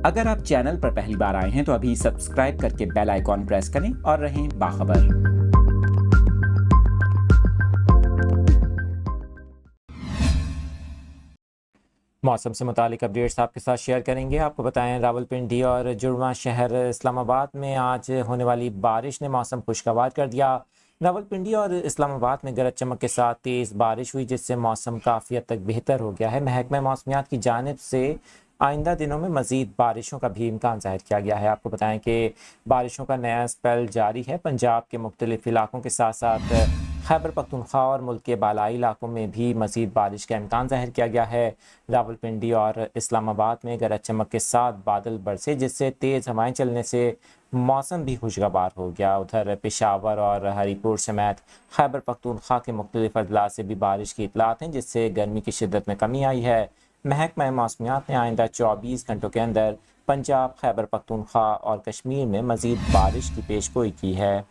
اگر آپ چینل پر پہلی بار آئے ہیں تو ابھی سبسکرائب کر کے بیل آئیکن پریس کریں اور رہیں باخبر۔ موسم سے متعلق اپڈیٹس آپ کے ساتھ شیئر کریں گے۔ آپ کو بتائیں راولپنڈی اور جڑواں شہر اسلام آباد میں آج ہونے والی بارش نے موسم خوشگوار کر دیا۔ راولپنڈی اور اسلام آباد میں گرج چمک کے ساتھ تیز بارش ہوئی، جس سے موسم کافی حد تک بہتر ہو گیا ہے۔ محکمہ موسمیات کی جانب سے آئندہ دنوں میں مزید بارشوں کا بھی امکان ظاہر کیا گیا ہے۔ آپ کو بتائیں کہ بارشوں کا نیا اسپیل جاری ہے۔ پنجاب کے مختلف علاقوں کے ساتھ ساتھ خیبر پختونخوا اور ملک کے بالائی علاقوں میں بھی مزید بارش کا امکان ظاہر کیا گیا ہے۔ راولپنڈی اور اسلام آباد میں گرج چمک کے ساتھ بادل برسے، جس سے تیز ہوائیں چلنے سے موسم بھی خوشگوار ہو گیا۔ ادھر پشاور اور ہری پور سمیت خیبر پختونخوا کے مختلف اضلاع سے بھی بارش کی اطلاعات ہیں، جس سے گرمی کی شدت میں کمی آئی ہے۔ محکمہ موسمیات نے آئندہ 24 گھنٹوں کے اندر پنجاب، خیبر پختونخوا اور کشمیر میں مزید بارش کی پیش گوئی کی ہے۔